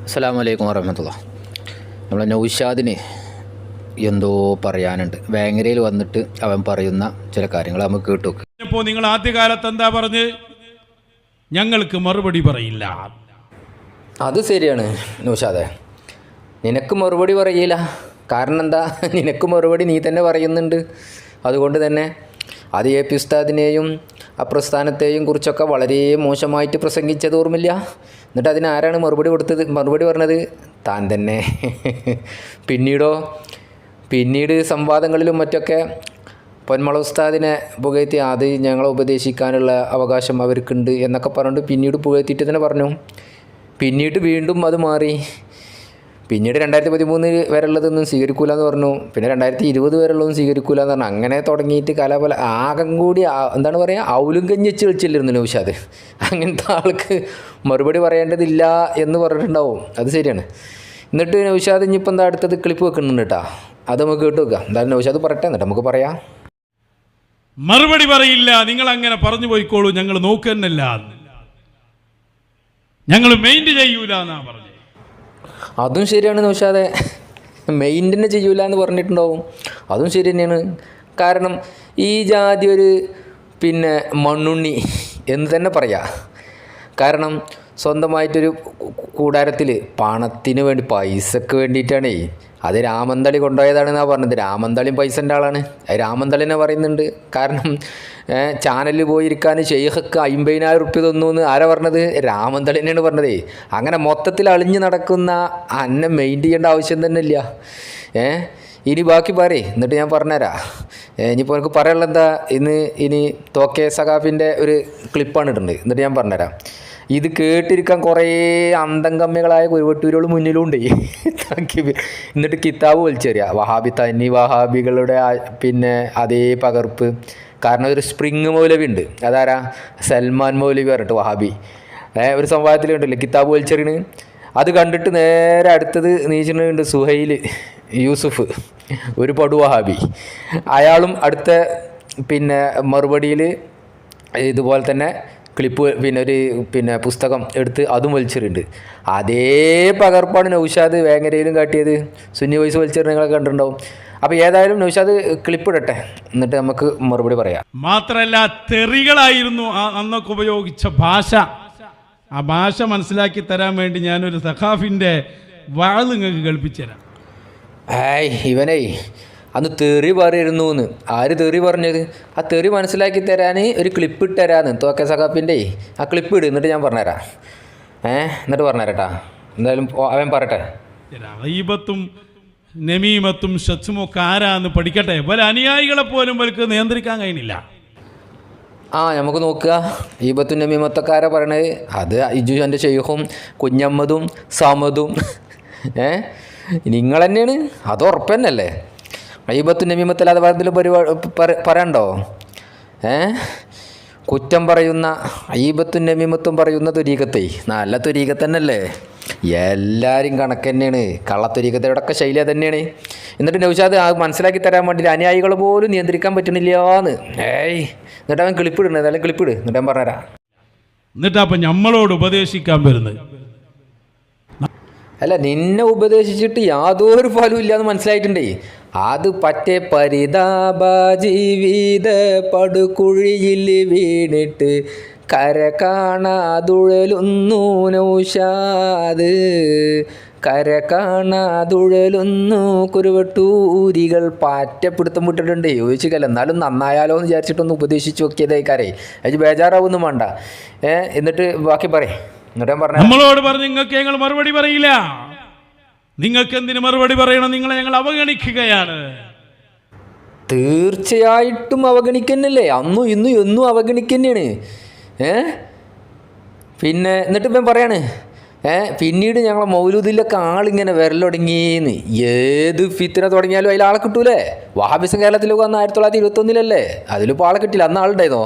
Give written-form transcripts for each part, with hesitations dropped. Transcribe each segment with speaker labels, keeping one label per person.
Speaker 1: അസ്സലാമു അലൈക്കും വറഹ്മത്തുള്ളാ. നമ്മളെ നൗഷാദിന് എന്തോ പറയാനുണ്ട്. വേങ്ങരയിൽ വന്നിട്ട് അവൻ പറയുന്ന ചില കാര്യങ്ങൾ നമുക്ക് കേട്ടു.
Speaker 2: ഇപ്പോൾ നിങ്ങൾ ആദ്യകാലത്ത് എന്താ പറഞ്ഞ് ഞങ്ങൾക്ക് മറുപടി പറയില്ല?
Speaker 1: അത് ശരിയാണ് നൗഷാദേ, നിനക്ക് മറുപടി പറയില്ല. കാരണം എന്താ, നിനക്ക് മറുപടി നീ തന്നെ പറയുന്നുണ്ട്. അതുകൊണ്ട് തന്നെ അത് എ പി ഉസ്താദിനെയും ആ പ്രസ്ഥാനത്തെയും കുറിച്ചൊക്കെ വളരെ മോശമായിട്ട് പ്രസംഗിച്ചത് ഓർമ്മില്ല. എന്നിട്ട് അതിനാരാണ് മറുപടി കൊടുത്തത്? മറുപടി പറഞ്ഞത് താൻ തന്നെ. പിന്നീട് സംവാദങ്ങളിലും മറ്റൊക്കെ പൊന്മള ഉസ്താദിനെ പുകഴ്ത്തി അത് ഞങ്ങളെ ഉപദേശിക്കാനുള്ള അവകാശം അവർക്കുണ്ട് എന്നൊക്കെ പറഞ്ഞിട്ട് പിന്നീട് പുകഴ്ത്തിയിട്ട് തന്നെ പറഞ്ഞു. പിന്നീട് വീണ്ടും അത് മാറി. പിന്നീട് 2013 വരെയുള്ളതൊന്നും സ്വീകരിക്കൂല എന്ന് പറഞ്ഞു. പിന്നെ 2020 വരെയുള്ളതൊന്നും സ്വീകരിക്കൂല എന്ന് പറഞ്ഞു. അങ്ങനെ തുടങ്ങിയിട്ട് കലാപല ആകം കൂടി എന്താണ് പറയുക, ഔലും കഞ്ഞി വെച്ച് കളിച്ചില്ലായിരുന്നു നൗഷാദ്. അങ്ങനത്തെ ആൾക്ക് മറുപടി പറയേണ്ടതില്ല എന്ന് പറഞ്ഞിട്ടുണ്ടാവും. അത് ശരിയാണ്. എന്നിട്ട് നൗഷാദ് ഇനിയിപ്പോൾ എന്താ അടുത്തത് ക്ലിപ്പ് വെക്കുന്നുണ്ട് കേട്ടോ. അത് നമുക്ക് കേട്ട് വെക്കാം. എന്തായാലും നൗഷാദ് പറയട്ടെ, എന്നിട്ട് നമുക്ക് പറയാം.
Speaker 2: മറുപടി പറയില്ല, നിങ്ങൾ അങ്ങനെ പറഞ്ഞു പോയിക്കോളൂ, ഞങ്ങൾ നോക്കുന്നല്ല, ഞങ്ങൾ മെയിൻറ്റ് ചെയ്യൂല എന്നാ പറഞ്ഞു.
Speaker 1: അതും ശരിയാണ് നൗഷാദെ, മെയിൻ്റെന്നെ ചെയ്യൂല എന്ന് പറഞ്ഞിട്ടുണ്ടാവും. അതും ശരി തന്നെയാണ്. കാരണം ഈ ജാതി ഒരു മണ്ണുണ്ണി എന്ന് തന്നെ പറയാം. കാരണം സ്വന്തമായിട്ടൊരു കൂടാരത്തിൽ പണത്തിന് വേണ്ടി, പൈസക്ക് വേണ്ടിയിട്ടാണേ. അത് രാമന്തളി കൊണ്ടുപോയതാണെന്നാണ് പറഞ്ഞത്. രാമന്തളിയും പൈസൻ്റെ ആളാണ്. രാമന്തളിനെ പറയുന്നുണ്ട്. കാരണം ചാനലിൽ പോയിരിക്കാൻ ഷെയ്ഖക്ക് 50,000 റുപ്യ തന്നു എന്ന് ആരാ പറഞ്ഞത്? രാമന്തളിനെയാണ് പറഞ്ഞതേ. അങ്ങനെ മൊത്തത്തിൽ അളിഞ്ഞ് നടക്കുന്ന അന്നെ മെയിൻ ചെയ്യേണ്ട ആവശ്യം തന്നെ ഇല്ല. ഇനി ബാക്കി പറയേ, എന്നിട്ട് ഞാൻ പറഞ്ഞുതരാം. ഇനിയിപ്പോൾ എനിക്ക് പറയാനുള്ളത് എന്താ, ഇനി തോക്കെ സഖാഫിൻ്റെ ഒരു ക്ലിപ്പാണ് ഇടുന്നത്. എന്നിട്ട് ഞാൻ പറഞ്ഞുതരാം. ഇത് കേട്ടിരിക്കാൻ കുറേ അന്തം കമ്മികളായ കുരുവട്ടൂരുകൾ മുന്നിലുണ്ട്. എന്നിട്ട് കിതാബ് വലിച്ചെറിയുക. വഹാബി തനി വഹാബികളുടെ അതേ പകർപ്പ്. കാരണം ഒരു സ്പ്രിങ് മൗലവി ഉണ്ട്. അതാരാ? സൽമാൻ മൗലവി പറഞ്ഞിട്ട് വഹാബി. ഒരു സംവാദത്തിൽ കണ്ടില്ലേ കിതാബ് വലിച്ചെറിയണ്. അത് കണ്ടിട്ട് നേരെ അടുത്തത് നീച്ചിട്ടുണ്ട് സുഹൈൽ യൂസുഫ്, ഒരു പടു വഹാബി. അയാളും അടുത്ത മറുപടിയിൽ ഇതുപോലെ തന്നെ ക്ലിപ്പ് ഒരു പുസ്തകം എടുത്ത് അതും വലിച്ചെറിയുന്നുണ്ട്. അതേ പകർപ്പാണ് നൗഷാദ് വേങ്ങരയിലും കാട്ടിയത്. സുന്നി വോയിസ് വലിച്ചെറിഞ്ഞ നിങ്ങളൊക്കെ കണ്ടിട്ടുണ്ടാവും. അപ്പോൾ ഏതായാലും നൗഷാദ് ക്ലിപ്പ് ഇടട്ടെ, എന്നിട്ട് നമുക്ക് മറുപടി പറയാം.
Speaker 2: മാത്രമല്ല തെറികളായിരുന്നു അന്നൊക്കെ ഉപയോഗിച്ച ഭാഷ. ആ ഭാഷ മനസ്സിലാക്കി തരാൻ വേണ്ടി ഞാനൊരു സഖാഫിൻ്റെ വാള് നിങ്ങൾക്ക് കേൾപ്പിച്ചു തരാം.
Speaker 1: ഇവനേ അന്ന് തെറി പറയായിരുന്നു എന്ന്. ആര് തെറി പറഞ്ഞത്? ആ തെറി മനസ്സിലാക്കി തരാൻ ഒരു ക്ലിപ്പ് ഇട്ട് തരാമെന്ന് തോക്കെ സഖാഫിൻ്റെ. ആ ക്ലിപ്പ് ഇട്, എന്നിട്ട് ഞാൻ പറഞ്ഞുതരാം. എന്നിട്ട് പറഞ്ഞുതരാട്ടാ. എന്തായാലും അവൻ പറയട്ടെ.
Speaker 2: ഈബത്തും നമീമത്തും ഷച്ചുമൊക്കെ ആരാന്ന് പഠിക്കട്ടെ. പല അനുയായികളെ പോലും അവർക്ക് നിയന്ത്രിക്കാൻ കഴിയുന്നില്ല.
Speaker 1: നമുക്ക് നോക്കുക. ഈബത്തും നമീമത്തൊക്കെ ആരാ പറയണത്? അത് ഇജുൻ്റെ ഷെയ്ഖും കുഞ്ഞമ്മദും സമദും നിങ്ങൾ തന്നെയാണ്. അത് ഉറപ്പ് തന്നെയല്ലേ? ഈബത്തും നമീമത്തല്ലാതെ പറയണ്ടോ? കുറ്റം പറയുന്ന ഈബത്തും നമീമത്തും പറയുന്ന തുരീകത്തെ നല്ല തുരീകത്ത് തന്നെയല്ലേ? എല്ലാവരും കണക്ക് തന്നെയാണ്. കള്ളത്തുരീകത്തയോടൊക്കെ ശൈലി തന്നെയാണ്. എന്നിട്ട് നൗഷാദ് അത് മനസ്സിലാക്കി തരാൻ വേണ്ടി അനുയായികൾ പോലും നിയന്ത്രിക്കാൻ പറ്റണില്ലാന്ന്. എന്നിട്ട് അവൻ ക്ലിപ്പിടുന്നത്. അതായത് ക്ലിപ്പിട്, എന്നിട്ട് ഞാൻ പറഞ്ഞുതരാം.
Speaker 2: എന്നിട്ട് അപ്പം നമ്മളോട് ഉപദേശിക്കാൻ വരുന്നത്
Speaker 1: അല്ല, നിന്നെ ഉപദേശിച്ചിട്ട് യാതൊരു ഫലവും ഇല്ലയെന്ന് മനസ്സിലായിട്ടുണ്ടേ. അത് പറ്റേ പരിതാപ ജീവിത പടുകുഴിയിൽ വീണിട്ട് കര കാണാതുഴലുന്നു നൗഷാദ്, കര കാണാതുഴലുന്നു കുരുവട്ടൂരികൾ പാറ്റപ്പിടുത്തം വിട്ടിട്ടുണ്ട്. ചോദിച്ചില്ല, എന്നാലും നന്നായാലോ എന്ന് വിചാരിച്ചിട്ടൊന്ന് ഉപദേശിച്ച് നോക്കിയതേക്കാരേ. അത് ബേജാറാവൊന്നും വേണ്ട. എന്നിട്ട് ബാക്കി പറയേ.
Speaker 2: നമ്മളോട് പറഞ്ഞു നിങ്ങൾക്ക് ഞങ്ങൾ മറുപടി പറയില്ല. നിങ്ങൾക്ക് എന്തിനു മറുപടി പറയണം? നിങ്ങളെ ഞങ്ങൾ അവഗണിക്കുകയാണ്.
Speaker 1: തീർച്ചയായിട്ടും അവഗണിക്കന്നല്ലേ? അന്നും ഇന്നും എന്നും അവഗണിക്കന്നെയാണ്. എന്നിട്ട് ഇപ്പം പറയാണ് പിന്നീട് ഞങ്ങളെ മൗലൂദിലൊക്കെ ആളിങ്ങനെ വിരലൊടുങ്ങിയെന്ന്. ഏത് ഫിത്തിന തുടങ്ങിയാലും അതിൽ ആളെ കിട്ടൂലേ? വഹാബിസം കേരളത്തിലൊക്കെ വന്ന് 1921 അതിലിപ്പോൾ ആളെ കിട്ടില്ല. അന്ന് ആളുണ്ടായിരുന്നോ?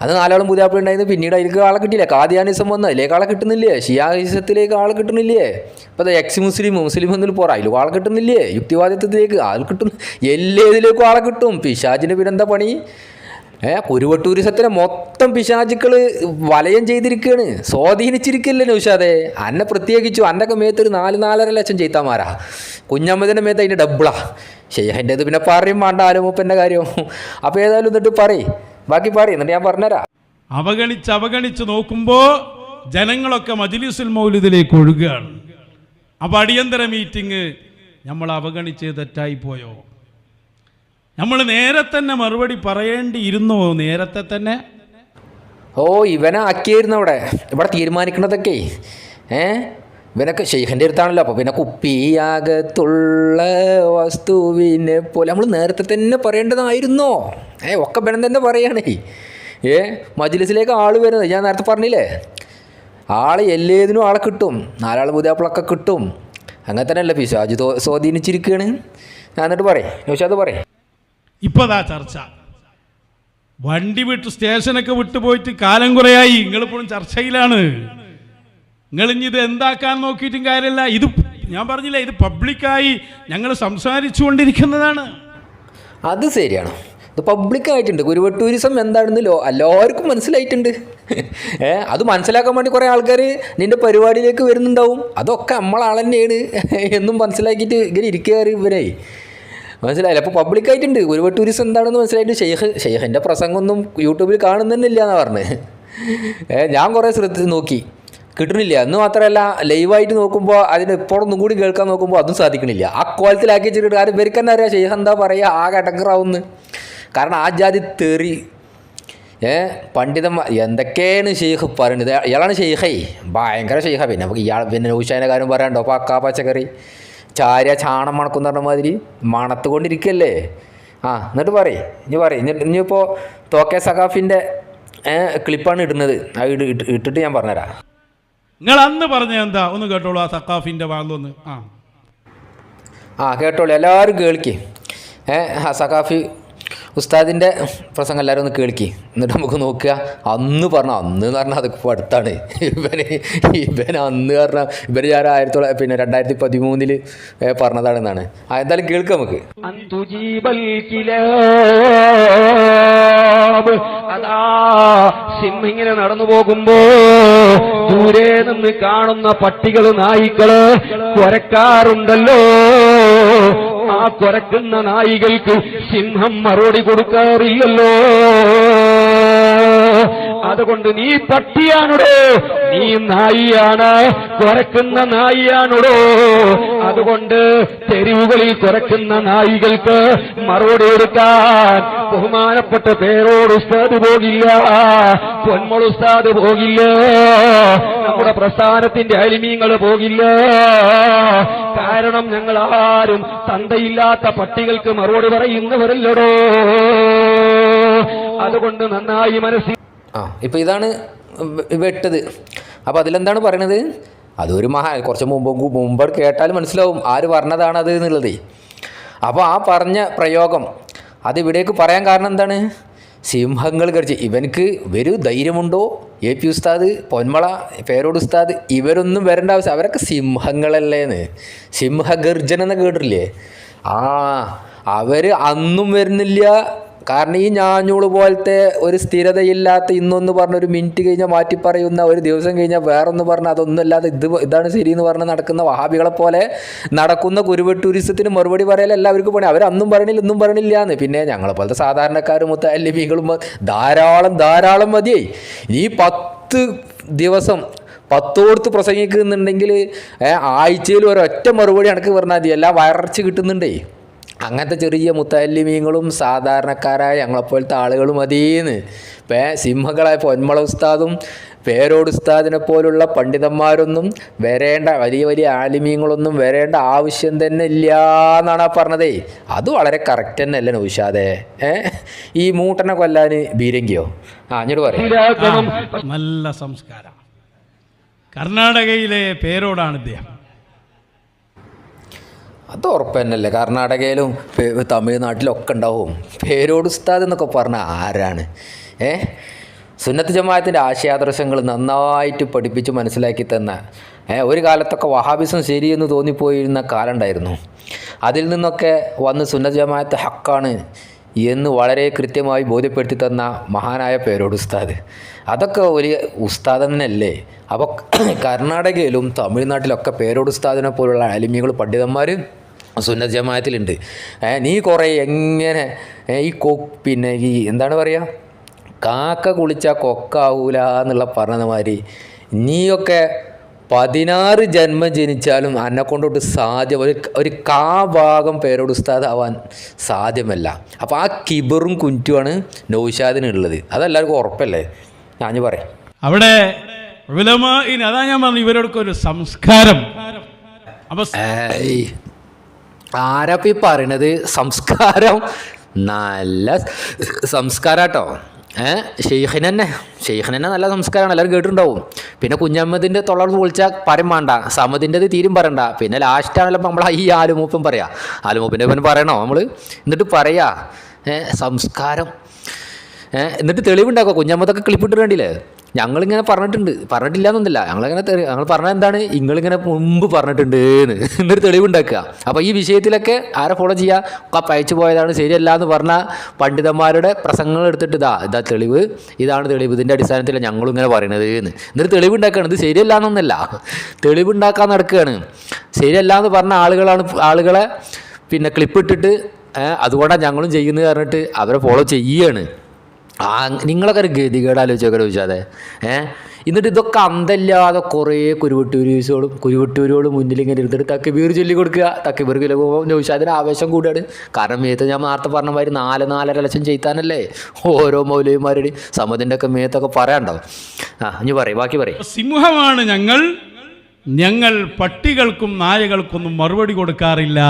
Speaker 1: അത് 4 ആളും പുതിയാപ്പിള ഉണ്ടായിരുന്നു. പിന്നീട് അതിലേക്ക് ആളെ കിട്ടിയില്ല. കാദിയാനിസം വന്ന് അതിലേക്ക് ആളെ കിട്ടുന്നില്ലേ? ഷിയായിസത്തിലേക്ക് ആളെ കിട്ടുന്നില്ലേ? അപ്പോൾ അത് എക്സ് മുസ്ലിം ഒന്നിൽ പോരാ, അതിലും ആളെ കിട്ടുന്നില്ലേ? യുക്തിവാദിത്വത്തിലേക്ക് ആൾ കിട്ടുന്നു. എല്ലാതിലേക്കും ആളെ കിട്ടും. പിശാചിന് പിന്നെന്താ പണി? കുരുവട്ടൂരിസത്തിനെ മൊത്തം പിശാചുക്കൾ വലയം ചെയ്തിരിക്കുകയാണ്, സ്വാധീനിച്ചിരിക്കില്ലേ നൗഷാദേ. അന്നെ പ്രത്യേകിച്ചു അന്നൊക്കെ മേത്തൊരു 4-4.5 ലക്ഷം ചെയ്ത്താമാരാ, കുഞ്ഞമ്മതിൻ്റെ മേത്ത് അതിൻ്റെ ഡബിളാ. ഷെയ്ഖിൻ്റെ ഇത് പിന്നെ പറയും വേണ്ട ആലുമൂപ്പൻ്റെ കാര്യം. അപ്പോൾ ഏതായാലും എന്നിട്ട് ബാക്കി എന്നിട്ട് ഞാൻ പറഞ്ഞുതരാം.
Speaker 2: അവഗണിച്ച് നോക്കുമ്പോൾ ജനങ്ങളൊക്കെ മജ്ലിസുൽ മൗലിദിലേക്ക് ഒഴുകുകയാണ്. അപ്പോൾ അടിയന്തര മീറ്റിംഗ് നമ്മൾ അവഗണിച്ച് തെറ്റായിപ്പോയോ? നമ്മൾ നേരെ തന്നെ മറുപടി പറയേണ്ടിയിരുന്നോ? നേരത്തെ തന്നെ
Speaker 1: ഇവനെ ആക്കിയായിരുന്നു ഇവിടെ തീരുമാനിക്കുന്നതൊക്കെ. ഇവനൊക്കെ ഷെയ്ഖിൻ്റെ അടുത്താണല്ലോ. അപ്പോൾ പിന്നെ കുപ്പിയാകത്തുള്ള വസ്തുവിനെ പോലെ നമ്മൾ നേരത്തെ തന്നെ പറയേണ്ടതായിരുന്നോ? ഒക്കെ ബനം തന്നെ പറയുകയാണേ. മജ്ലിസിലേക്ക് ആൾ വരുന്നത് ഞാൻ നേരത്തെ പറഞ്ഞില്ലേ, എല്ലാത്തിനും ആളെ കിട്ടും, 4 പുതിയാപ്പിളൊക്കെ കിട്ടും. അങ്ങനെ തന്നെയല്ല പിശാച് സ്വാധീനിച്ചിരിക്കുകയാണ്. ഞാൻ എന്നിട്ട് നൗഷാദ് പറയും.
Speaker 2: ഇപ്പതാ ചർച്ച വണ്ടി സ്റ്റേഷനൊക്കെ വിട്ടുപോയിട്ട് കാലം കുറയായി, നിങ്ങളിപ്പോഴും ചർച്ചയിലാണ്. നിങ്ങളിഞ്ഞിത് എന്താക്കാൻ നോക്കിയിട്ടും കാര്യമില്ല. ഇത് ഞാൻ പറഞ്ഞില്ല, ഇത് പബ്ലിക്കായി ഞങ്ങൾ സംസാരിച്ചു കൊണ്ടിരിക്കുന്നതാണ്.
Speaker 1: അത് ശരിയാണ്, ഇത് പബ്ലിക്കായിട്ടുണ്ട്. കുരുവട്ടൂരിസം എന്താണെന്ന് എല്ലാവർക്കും മനസ്സിലായിട്ടുണ്ട്. അത് മനസ്സിലാക്കാൻ വേണ്ടി കുറേ ആൾക്കാർ നിൻ്റെ പരിപാടിയിലേക്ക് വരുന്നുണ്ടാവും. അതൊക്കെ നമ്മളാൾ തന്നെയാണ് എന്നും മനസ്സിലാക്കിയിട്ട് ഇങ്ങനെ ഇരിക്കുകയാണ് ഇവരെ. മനസ്സിലായില്ല? അപ്പോൾ പബ്ലിക്കായിട്ടുണ്ട്. കുരുവട്ടൂരിസം എന്താണെന്ന് മനസ്സിലായിട്ട് ഷെയ്ഖിൻ്റെ പ്രസംഗമൊന്നും യൂട്യൂബിൽ കാണുന്നില്ല എന്നാണ് പറഞ്ഞത്. ഞാൻ കുറേ നോക്കി, കിട്ടണില്ല. എന്ന് മാത്രമല്ല ലൈവായിട്ട് നോക്കുമ്പോൾ അതിന് ഇപ്പോഴൊന്നും കൂടി കേൾക്കാൻ നോക്കുമ്പോൾ അതും സാധിക്കണില്ല. ആ കോലത്തിലാക്കി വെച്ചിട്ട് കാര്യം ഇവർക്ക് തന്നെ അറിയാം ഷെയ്ഖ് എന്താ പറയുക, ആകെ അടങ്ങറാവുന്നു. കാരണം ആ ജാതി തെറി പണ്ഡിതന്മാർ എന്തൊക്കെയാണ് ഷെയ്ഖ് പറയുന്നത്. ഇയാളാണ് ഷെയ്ഖേ, ഭയങ്കര ഷെയ്ഖ. പിന്നെ നമുക്ക് പിന്നെ നൗഷാദിൻ്റെ കാര്യം പറയാനുണ്ടോ? പക്കാ പച്ചക്കറി ചാണം മണക്കുന്ന പറഞ്ഞ മാതിരി മണത്തുകൊണ്ടിരിക്കുകയല്ലേ. എന്നിട്ട് ഇനിയിപ്പോൾ തോക്കെ സഖാഫിൻ്റെ ക്ലിപ്പാണ് ഇടുന്നത്. ഇട്ടിട്ട് ഞാൻ പറഞ്ഞുതരാം.
Speaker 2: നിങ്ങൾ അന്ന് പറഞ്ഞ എന്താ ഒന്ന് കേട്ടോളൂ. ആ സഖാഫിൻ്റെ വാങ്ങൊന്ന്
Speaker 1: കേട്ടോളൂ, എല്ലാവരും കേൾക്കി. സഖാഫി ഉസ്താദിൻ്റെ പ്രസംഗം എല്ലാവരും ഒന്ന് കേൾക്കി. എന്നിട്ട് നമുക്ക് നോക്കുക. അന്ന് എന്ന് പറഞ്ഞാൽ അതൊക്കെ ഇപ്പോൾ അടുത്താണ്. ഇവൻ അന്ന് പറഞ്ഞാൽ ഞാൻ 2013 പറഞ്ഞതാണെന്നാണ്. എന്തായാലും കേൾക്കാം നമുക്ക്.
Speaker 3: സിംഹിങ്ങനെ നടന്നു പോകുമ്പോ ദൂരെ നിന്ന് കാണുന്ന പട്ടികള് നായ്ക്കള് കുരക്കാറുണ്ടല്ലോ. ആ കുരക്കുന്ന നായികൾക്ക് സിംഹം മറുപടി കൊടുക്കാറില്ലല്ലോ. അതുകൊണ്ട് നീ പട്ടിയാണോ, നീ നായിയാണ്, കുരക്കുന്ന നായിയാണോ. അതുകൊണ്ട് തെരുവുകളിൽ കുരക്കുന്ന നായികൾക്ക് മറുപടി കൊടുക്കാൻ ബഹുമാനപ്പെട്ട പേരോട് ഉസ്താദ് പോകില്ല, പൊന്മൾ ഉസ്താദ് പോകില്ല, നമ്മുടെ പ്രസ്ഥാനത്തിന്റെ അലിമീങ്ങൾ പോകില്ല. കാരണം ഞങ്ങൾ ആരും തന്തയില്ലാത്ത പട്ടികൾക്ക് മറുപടി പറയുന്നവരല്ലടോ. അതുകൊണ്ട് നന്നായി മനസ്സിൽ
Speaker 1: ഇപ്പം ഇതാണ് വെട്ടത്. അപ്പോൾ അതിലെന്താണ് പറയണത്? അതൊരു കുറച്ച് മുമ്പ് കേട്ടാൽ മനസ്സിലാവും ആര് പറഞ്ഞതാണത് എന്നുള്ളത്. അപ്പോൾ ആ പറഞ്ഞ പ്രയോഗം അതിവിടേക്ക് പറയാൻ കാരണം എന്താണ്? സിംഹങ്ങൾ കടിച്ച് ഇവനക്ക് ഒരു ധൈര്യമുണ്ടോ? AP ഉസ്താദ്, പൊന്മള, പേരോട് ഉസ്താദ് ഇവരൊന്നും വരേണ്ട ആവശ്യം, അവരൊക്കെ സിംഹങ്ങളല്ലേന്ന്. സിംഹഗർജന എന്ന് കേട്ടിട്ടില്ലേ? അവർ അന്നും വരുന്നില്ല. കാരണം ഈ ഞാഞ്ഞൂള് പോലത്തെ ഒരു സ്ഥിരതയില്ലാത്ത ഇന്നൊന്ന് പറഞ്ഞൊരു മിനിറ്റ് കഴിഞ്ഞാൽ മാറ്റി പറയുന്ന, ഒരു ദിവസം കഴിഞ്ഞാൽ വേറൊന്ന് പറഞ്ഞാൽ അതൊന്നും അല്ലാതെ ഇതാണ് ശരിയെന്ന് പറഞ്ഞ് നടക്കുന്ന വഹാബികളെ പോലെ നടക്കുന്ന കുരുവട്ടൂരിസത്തിന് മറുപടി പറയൽ എല്ലാവർക്കും പണി. അവരന്നും പറയണില്ല ഇന്നും പറയണില്ല എന്ന്. പിന്നെ ഞങ്ങളെ പോലത്തെ സാധാരണക്കാരും മുത്തല്ലിമീകളും ധാരാളം മതിയായി. ഈ 10 ദിവസം 10 പ്രസംഗിക്കുന്നുണ്ടെങ്കിൽ ആഴ്ചയിൽ ഒരൊറ്റ മറുപടി എനിക്ക് പറഞ്ഞാൽ മതി, എല്ലാം വയറച്ച് കിട്ടുന്നുണ്ടേ. അങ്ങനത്തെ ചെറിയ മുത്തല്ലിമീങ്ങളും സാധാരണക്കാരായ ഞങ്ങളെപ്പോലത്തെ ആളുകളും മതിയെന്ന്. സിംഹങ്ങളായ പൊന്മള ഉസ്താദും പേരോട് ഉസ്താദിനെ പോലുള്ള പണ്ഡിതന്മാരൊന്നും വരേണ്ട, വലിയ ആലിമീങ്ങളൊന്നും വരേണ്ട ആവശ്യം തന്നെ ഇല്ല എന്നാണ് ആ പറഞ്ഞതേ. അത് വളരെ കറക്റ്റ് തന്നെ അല്ലേ നൗഷാദേ? ഈ മൂട്ടനെ കൊല്ലാൻ ബീരങ്കിയോ? അങ്ങോട്ട് പറയാം.
Speaker 2: നല്ല സംസ്കാരം. കർണാടകയിലെ പേരോടാണ് ഇദ്ദേഹം.
Speaker 1: അത് ഉറപ്പ് തന്നെയല്ലേ. കർണാടകയിലും തമിഴ്നാട്ടിലൊക്കെ ഉണ്ടാവും. പേരോട് ഉസ്താദ് എന്നൊക്കെ പറഞ്ഞാൽ ആരാണ്? സുന്നത്ത് ജമാഅത്തിൻ്റെ ആശയാദർശങ്ങൾ നന്നായിട്ട് പഠിപ്പിച്ച് മനസ്സിലാക്കി തന്ന, ഒരു കാലത്തൊക്കെ വഹാബിസം ശരിയെന്ന് തോന്നിപ്പോയിരുന്ന കാലം ഉണ്ടായിരുന്നു. അതിൽ നിന്നൊക്കെ വന്ന് സുന്നത്ത് ജമാഅത്ത് ഹക്കാണ് എന്ന് വളരെ കൃത്യമായി ബോധ്യപ്പെടുത്തി തന്ന മഹാനായ പേരോട് ഉസ്താദ്. അതൊക്കെ വലിയ ഉസ്താദ് തന്നെയല്ലേ? അപ്പോൾ കർണാടകയിലും തമിഴ്നാട്ടിലൊക്കെ പേരോട് ഉസ്താദിനെ പോലുള്ള അലിമികൾ പണ്ഡിതന്മാർ സുന്നത്ത് ജമാഅത്തിലുണ്ട്. നീ കുറേ എങ്ങനെ ഈ പിന്നെ ഈ എന്താണ് പറയുക, കാക്ക കുളിച്ചാൽ കൊക്കാവൂല എന്നുള്ള പറഞ്ഞ മാതിരി നീയൊക്കെ 16 ജന്മം ജനിച്ചാലും എന്നെ കൊണ്ടോട്ട് സാധ്യം ഒരു ഭാഗം പേരോട് ഉസ്താദ് ആവാൻ സാധ്യമല്ല. അപ്പോൾ ആ കിബറും കുറ്റുമാണ് നൗഷാദിനുള്ളത്. അതെല്ലാവർക്കും ഉറപ്പല്ലേ? ഞാൻ പറയാം
Speaker 2: അവിടെ അതാ ഞാൻ പറഞ്ഞു ഇവരോടൊക്കെ ഒരു സംസ്കാരം. അപ്പൊ
Speaker 1: ആരാപ്പ ഈ പറയണത് സംസ്കാരം? നല്ല സംസ്കാരം കേട്ടോ. ഷെയ്ഖിന് തന്നെ നല്ല സംസ്കാരമാണ്, എല്ലാവരും കേട്ടിട്ടുണ്ടാവും. പിന്നെ കുഞ്ഞമ്മദിൻ്റെ തൊള്ളർന്ന് വിളിച്ചാൽ പറയും വേണ്ട, സമദിൻ്റെത് തീരും പറയണ്ട. പിന്നെ ലാസ്റ്റാണല്ലോ നമ്മൾ ഈ ആലുമൂപ്പൻ പറയാ, ആലുമൂപ്പിൻ്റെ ഇവൻ പറയണോ നമ്മൾ? എന്നിട്ട് പറയാ സംസ്കാരം. എന്നിട്ട് തെളിവുണ്ടാക്കുക. കുഞ്ഞമ്മതൊക്കെ ക്ലിപ്പിട്ട് കണ്ടില്ലേ? ഞങ്ങളിങ്ങനെ പറഞ്ഞിട്ടില്ല എന്നൊന്നുമില്ല, ഞങ്ങൾ പറഞ്ഞത് എന്താണ്, നിങ്ങളിങ്ങനെ മുമ്പ് പറഞ്ഞിട്ടുണ്ട് എന്ന്. എന്നിട്ട് തെളിവുണ്ടാക്കുക. അപ്പോൾ ഈ വിഷയത്തിലൊക്കെ ആരെ ഫോളോ ചെയ്യുക? ഒക്കെ പയച്ചു പോയതാണ്, ശരിയല്ല എന്ന് പറഞ്ഞ പണ്ഡിതന്മാരുടെ പ്രസംഗങ്ങൾ എടുത്തിട്ട് ഇതാ തെളിവ്, ഇതാണ് തെളിവ്, ഇതിൻ്റെ അടിസ്ഥാനത്തിലാണ് ഞങ്ങളിങ്ങനെ പറയണത് എന്ന്. എന്നിട്ട് തെളിവുണ്ടാക്കുകയാണ്. ഇത് ശരിയല്ല എന്നൊന്നല്ല, തെളിവുണ്ടാക്കാൻ നടക്കുകയാണ്. ശരിയല്ല എന്ന് പറഞ്ഞ ആളുകളെ പിന്നെ ക്ലിപ്പിട്ടിട്ട് അതുകൊണ്ടാണ് ഞങ്ങളും ചെയ്യുന്നത് പറഞ്ഞിട്ട് അവരെ ഫോളോ ചെയ്യുകയാണ്. നിങ്ങളൊക്കെ ഒരു ഗതികേടാലോചിച്ചൊക്കെ ചോദിച്ചാതെ എന്നിട്ട് ഇതൊക്കെ അന്തല്ലാതെ കുറേ കുരുവട്ടൂരുകളും മുന്നിൽ ഇങ്ങനെ ഇരുന്നിട്ട് തക്ബീർ ചൊല്ലി കൊടുക്കുക. തക്ബീർ ചോദിച്ചാൽ അതിന് ആവേശം കൂടിയാണ്. കാരണം മേത്ത് ഞാൻ നേരത്തെ പറഞ്ഞ മാതിരി 4-4.5 ലക്ഷം ചെയ്താനല്ലേ ഓരോ മൗലവിമാരുടെയും സമതിൻ്റെ ഒക്കെ മേത്തൊക്കെ പറയാനുണ്ടോ? ഇനി ബാക്കി പറയും.
Speaker 2: സിംഹമാണ് ഞങ്ങൾ പട്ടികൾക്കും നായകൾക്കൊന്നും മറുപടി കൊടുക്കാറില്ല.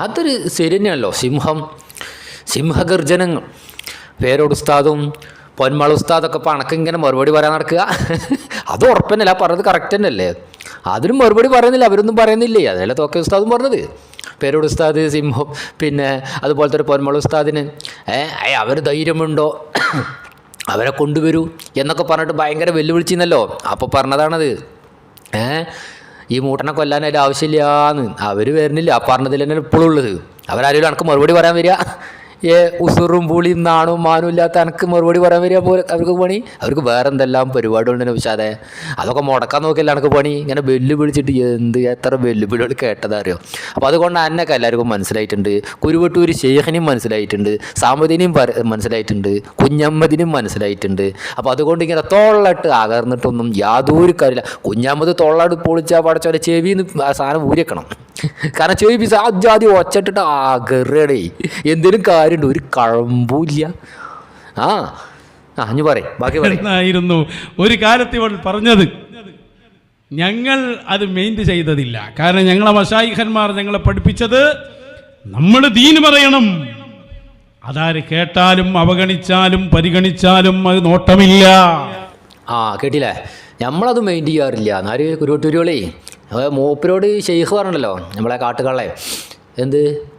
Speaker 1: അതൊരു ശരി തന്നെയാണല്ലോ. സിംഹഗർജനങ്ങൾ. പേരോട് ഉസ്താദും പൊന്മള ഉസ്താദൊക്കെ ഇങ്ങനെ മറുപടി പറയാൻ നടക്കുക. അത് ഉറപ്പന്നല്ല, പറഞ്ഞത് കറക്റ്റ് തന്നെയല്ലേ? അതിനും മറുപടി പറയുന്നില്ല, അവരൊന്നും പറയുന്നില്ലേ? അതല്ല തോക്കെ ഉസ്താദും പറഞ്ഞത്. പേരോട് ഉസ്താദ്, സിംഹം, പിന്നെ അതുപോലത്തെ ഒരു പൊന്മള ഉസ്താദിന് അവർ ധൈര്യമുണ്ടോ, അവരെ കൊണ്ടുവരൂ എന്നൊക്കെ പറഞ്ഞിട്ട് ഭയങ്കര വെല്ലുവിളിച്ചിരുന്നല്ലോ. അപ്പോൾ പറഞ്ഞതാണത്. ഈ മൂട്ടനെ കൊല്ലാൻ അതിൻ്റെ ആവശ്യമില്ലാന്ന്. അവർ വരുന്നില്ല, പറഞ്ഞതിൽ തന്നെ ഇപ്പോഴും ഉള്ളത്. അവരാരും എനിക്ക് മറുപടി പറയാൻ വരിക? ഉസുറും പുളിയും നാണും മാനും ഇല്ലാത്ത എനിക്ക് മറുപടി പറയാൻ വരിക പോലെ അവർക്ക് പണി? അവർക്ക് വേറെ എന്തെല്ലാം പരിപാടികളുണ്ടെന്ന് വെച്ചാതെ അതൊക്കെ മുടക്കാൻ നോക്കില്ല എനിക്ക് പണി. ഇങ്ങനെ വെല്ലുവിളിച്ചിട്ട് എത്ര വെല്ലുവിളികൾ കേട്ടതറിയോ? അപ്പോൾ അതുകൊണ്ട് എന്നൊക്കെ എല്ലാവർക്കും മനസ്സിലായിട്ടുണ്ട്. കുരുവട്ടൂർ ഷെയ്ഖിനും മനസ്സിലായിട്ടുണ്ട്, സാമദിനെയും മനസ്സിലായിട്ടുണ്ട്, കുഞ്ഞമ്മദിനും മനസ്സിലായിട്ടുണ്ട്. അപ്പോൾ അതുകൊണ്ട് ഇങ്ങനെ തോളിട്ട് അകർന്നിട്ടൊന്നും യാതൊരു കാര്യമില്ല. കുഞ്ഞമ്മത് തോളാട് പൊളിച്ചാൽ പടച്ചോലെ ചെവിന്ന് സാധനം ഊരിക്കണം. കാരണം ചെവി പീസ് ആദ്യം ഒച്ചിട്ടിട്ട് അകറടേ എന്തെങ്കിലും കാര്യമുണ്ട്? ഒരു കഴമ്പൂല്ല. ഇനി പറയും ബാക്കി
Speaker 2: പറയുന്നു. ഒരു കാലത്ത് ഇവൾ പറഞ്ഞത് ഞങ്ങൾ അത് മെയിൻറ്റ് ചെയ്തതില്ല. കാരണം ഞങ്ങളെ മശായിഖന്മാർ ഞങ്ങളെ പഠിപ്പിച്ചത് നമ്മൾ ദീൻ പറയണം. അതാര് കേട്ടാലും അവഗണിച്ചാലും പരിഗണിച്ചാലും അത് നോട്ടമില്ല.
Speaker 1: കേട്ടില്ലേ? നമ്മളത് മെയിൻ ചെയ്യാറില്ല. എന്നാല് കുരുവട്ടൂരുകളേ മൂപ്പരോട് ഷെയ്ഖ് പറഞ്ഞല്ലോ നമ്മളെ കാട്ടുകളെ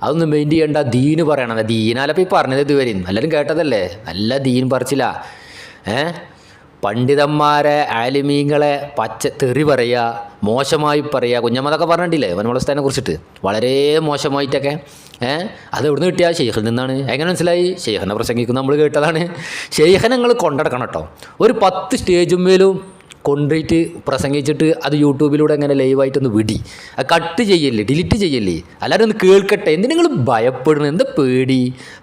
Speaker 1: അതൊന്നും മെയിൻ ചെയ്യണ്ട, ദീന് പറയണം. ദീനാലപ്പോൾ ഈ പറഞ്ഞത് ഇതുവരെ എല്ലാവരും കേട്ടതല്ലേ? നല്ല ദീൻ പറിച്ചില്ല. പണ്ഡിതന്മാരെ ആലിമീങ്ങളെ തെറി പറയുക, മോശമായി പറയുക. കുഞ്ഞമ്മതൊക്കെ പറഞ്ഞിട്ടില്ലേ വനമളസ്ഥാനെ കുറിച്ചിട്ട്? വളരെ മോശമായിട്ടൊക്കെ. അത് എവിടെ നിന്ന് കിട്ടിയ? ഷെയ്ഖിൽ നിന്നാണ്. എങ്ങനെ മനസ്സിലായി? ഷെയ്ഖിനെ പ്രസംഗിക്കുന്ന നമ്മൾ കേട്ടതാണ്. ഷെയ്ഖിനെ നിങ്ങൾ കൊണ്ടെടുക്കണം കേട്ടോ. ഒരു 10 സ്റ്റേജുമേലും കൊണ്ടുപോയിട്ട് പ്രസംഗിച്ചിട്ട് അത് യൂട്യൂബിലൂടെ അങ്ങനെ ലൈവായിട്ടൊന്ന് വിടി. അത് കട്ട് ചെയ്യല്ലേ, ഡിലീറ്റ് ചെയ്യല്ലേ, എല്ലാവരും ഒന്ന് കേൾക്കട്ടെ. എന്തിനാ നിങ്ങൾ ഭയപ്പെടുന്നത്? എന്താ പേടി?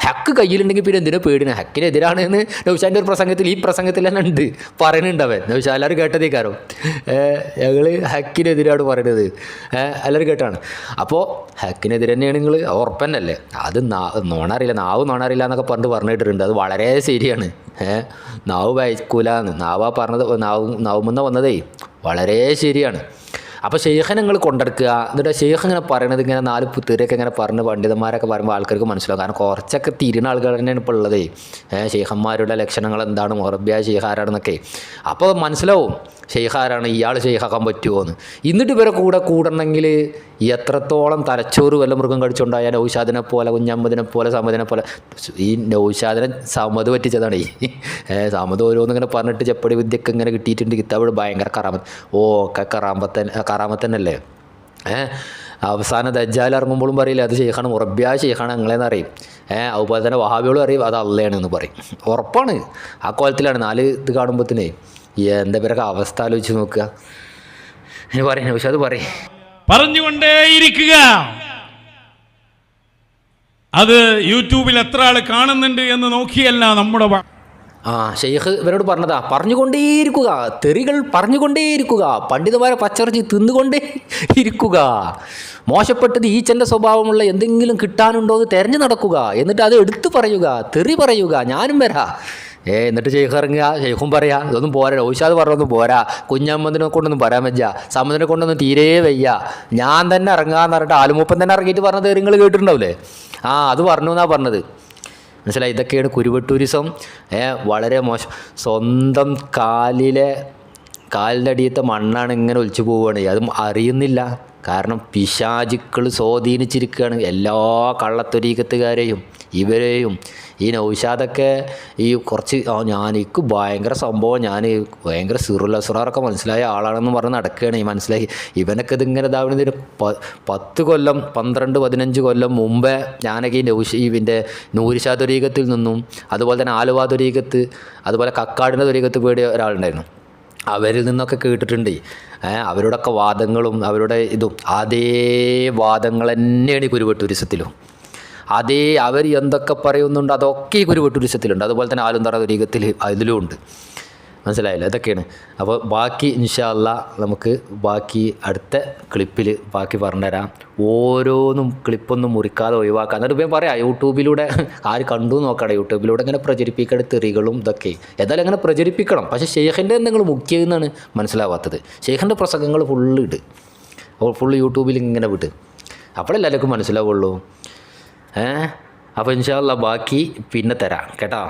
Speaker 1: ഹക്ക് കയ്യിലുണ്ടെങ്കിൽ പിന്നെ എന്തിനാ പേടിന്? ഹക്കിനെതിരാണ് എന്ന് നൗഷാൻ്റെ ഒരു പ്രസംഗത്തിൽ, ഈ പ്രസംഗത്തിൽ തന്നെ ഉണ്ട് പറയുന്നുണ്ട് അവൻ. നൗഷാ എല്ലാവരും കേട്ടതേക്കാരോ ഞങ്ങൾ ഹക്കിനെതിരാണ് പറയണത്. എല്ലാവരും കേട്ടാണ്. അപ്പോൾ ഹക്കിനെതിരെ തന്നെയാണ് നിങ്ങൾ, ഉറപ്പന്നല്ലേ? അത് നോണറിയില്ല, നാവ് നോണറിയില്ല എന്നൊക്കെ പറഞ്ഞിട്ടുണ്ട്. അത് വളരെ ശരിയാണ്. നാവ് വായിക്കൂലെന്ന് പറഞ്ഞത്, നാവുമെന്ന വന്നതേ വളരെ ശരിയാണ്. അപ്പോൾ ഷെയ്ഖിനെ നിങ്ങൾ കൊണ്ടെടുക്കുക. എന്നിട്ട് ഷെയ്ഖ് ഇങ്ങനെ പറയണത് ഇങ്ങനെ 4 തെറിയൊക്കെ ഇങ്ങനെ പറഞ്ഞ് പണ്ഡിതന്മാരൊക്കെ പറയുമ്പോൾ ആൾക്കാർക്ക് മനസ്സിലാവും. കാരണം കുറച്ചൊക്കെ തിരിയുന്ന ആളുകൾ തന്നെയാണ് ഇപ്പോൾ ഉള്ളതേ. ഷെയ്ഖന്മാരുടെ ലക്ഷണങ്ങൾ എന്താണ്, മുറബിയായ ഷെയ്ഖ് ആരാണെന്നൊക്കെ അപ്പോൾ മനസ്സിലാവും ഷെയ്ഖ് ആരാണ്, ഇയാൾ ഷെയ്ഖാക്കാൻ പറ്റുമോ എന്ന്. എന്നിട്ട് ഇവരെ കൂടണമെങ്കിൽ എത്രത്തോളം തലച്ചോറ് വല്ല മൃഗം കടിച്ചുണ്ടായ നൗഷാദിനെ പോലെ, കുഞ്ഞമ്മദിനെ പോലെ, സമദിനെ പോലെ. ഈ നൗഷാദിനെ സമത് പറ്റിച്ചതാണ്. സമത് ഓരോന്നിങ്ങനെ പറഞ്ഞിട്ട് ചെപ്പടി വിദ്യയൊക്കെ ഇങ്ങനെ കിട്ടിയിട്ടുണ്ട്. കിതാബ് ഭയങ്കര കറാമത്ത്. ഒക്കെ കറാമത്തന്നല്ലേ? അവസാനം ദജ്ജാൽ ഇറങ്ങുമ്പോഴും പറയില്ല അത് ഷെയ്ഖാണ്, മുറബിയായ ഷെയ്ഖാണ് ഞങ്ങളെന്ന് അറിയും. അതുപോലെ തന്നെ വഹാബികളും അറിയും അത് അള്ളയാണെന്ന് പറയും. ഉറപ്പാണ്. ആ കോലത്തിലാണ് 4 ഇത് കാണുമ്പോഴത്തേനേ എന്താ പേരൊക്കെ അവസ്ഥ ആലോചിച്ച് നോക്കുക. ഇനി പറയും പക്ഷെ അത് പറയും
Speaker 2: പറഞ്ഞുകൊണ്ടേയിരിക്കുക. അത് യൂട്യൂബിൽ എത്ര ആൾ കാണുന്നുണ്ട് എന്ന് നോക്കിയല്ല നമ്മുടെ
Speaker 1: ഷെയ്ഖ് ഇവരോട് പറഞ്ഞതാ, പറഞ്ഞുകൊണ്ടേയിരിക്കുക, തെറികൾ പറഞ്ഞുകൊണ്ടേയിരിക്കുക, പണ്ഡിതന്മാരെ പച്ചറച്ചി തിന്നുകൊണ്ടേ ഇരിക്കുക, മോശപ്പെട്ടത് ഈച്ചൻ്റെ സ്വഭാവമുള്ള എന്തെങ്കിലും കിട്ടാനുണ്ടോ എന്ന് തിരഞ്ഞു നടക്കുക, എന്നിട്ട് അത് എടുത്തു പറയുക, തെറി പറയുക, ഞാനും വരാ. എന്നിട്ട് ഷെയ്ഖ് ഇറങ്ങുക, ഷെയ്ഖും പറയാ ഇതൊന്നും പോരാ, ഔഷാദ് പറഞ്ഞൊന്നും പോരാ, കുഞ്ഞമ്മദിനെ കൊണ്ടൊന്നും പറയാൻ വയ്യ, സമ്മതിനെ കൊണ്ടൊന്നും തീരെ വയ്യ, ഞാൻ തന്നെ ഇറങ്ങാന്ന് പറഞ്ഞിട്ട് ആലുമൂപ്പൻ തന്നെ ഇറങ്ങിയിട്ട് പറഞ്ഞത് നിങ്ങൾ കേട്ടിട്ടുണ്ടാവില്ലേ? അത് പറഞ്ഞു എന്നാ പറഞ്ഞത്. മനസ്സിലായി? ഇതൊക്കെയാണ് കുരുവട്ടൂരിസം. വളരെ മോശം. സ്വന്തം കാലിൻ്റെ അടിയത്തെ മണ്ണാണ് ഇങ്ങനെ ഒലിച്ചു പോവുകയാണ്, അതും അറിയുന്നില്ല. കാരണം പിശാചുക്കൾ സ്വാധീനിച്ചിരിക്കുകയാണ് എല്ലാ കള്ളത്തൊരീക്കത്തുകാരെയും ഇവരെയും. ഈ നൗഷാദൊക്കെ ഈ കുറച്ച് എനിക്ക് ഭയങ്കര സംഭവം, ഞാൻ ഭയങ്കര സിറുലസുറാറൊക്കെ മനസ്സിലായ ആളാണെന്ന് പറഞ്ഞ് നടക്കുകയാണ്. ഈ മനസ്സിലായി ഇവനൊക്കെ ഇതിങ്ങനെ ഇതാവുന്നതിന് 10 കൊല്ലം 12-15 കൊല്ലം മുമ്പേ ഞാനൊക്കെ ഈ ഇതിൻ്റെ നൂരിഷാ ത്വരീഖത്തിൽ നിന്നും അതുപോലെ തന്നെ ആലുവ ത്വരീഖത്ത് അതുപോലെ കക്കാടിൻ്റെ ത്വരീഖത്ത് പേടിയ ഒരാളുണ്ടായിരുന്നു. അവരിൽ നിന്നൊക്കെ കേട്ടിട്ടുണ്ട്. അവരുടെയൊക്കെ വാദങ്ങളും അവരുടെ ഇതും അതേ വാദങ്ങൾ തന്നെയാണ് ഈ കുരുവട്ടൂരിസത്തിലും. അവർ എന്തൊക്കെ പറയുന്നുണ്ട് അതൊക്കെ ഈ കുരുവട്ടൂരിസത്തിലുണ്ട്. അതുപോലെ തന്നെ ആലുന്തറ ത്വരീഖത്തിൽ അതിലും ഉണ്ട്. മനസ്സിലായില്ല? ഇതൊക്കെയാണ്. അപ്പോൾ ബാക്കി ഇൻഷാ അല്ലാഹ് നമുക്ക് ബാക്കി അടുത്ത ക്ലിപ്പിൽ ബാക്കി പറഞ്ഞുതരാം. ഓരോന്നും ക്ലിപ്പൊന്നും മുറിക്കാതെ ഒഴിവാക്കാം. എന്നിട്ട് ഇപ്പം പറയാം യൂട്യൂബിലൂടെ ആര് കണ്ടു നോക്കണം, യൂട്യൂബിലൂടെ ഇങ്ങനെ പ്രചരിപ്പിക്കേണ്ട തെറികളും ഇതൊക്കെ ഏതായാലും അങ്ങനെ പ്രചരിപ്പിക്കണം. പക്ഷേ ഷെയ്ഖിൻ്റെ എന്തെങ്കിലും മുഖ്യമെന്നാണ് മനസ്സിലാവാത്തത്. ഷെയ്ഖിൻ്റെ പ്രസംഗങ്ങൾ ഫുള്ള് ഇട്, ഫുള്ള് യൂട്യൂബിൽ ഇങ്ങനെ വിട്ട്, അപ്പോഴെല്ലാവർക്കും മനസ്സിലാവുള്ളൂ. അപ്പോൾ ഇൻഷാ അല്ലാഹ് ബാക്കി പിന്നെ തരാം കേട്ടോ.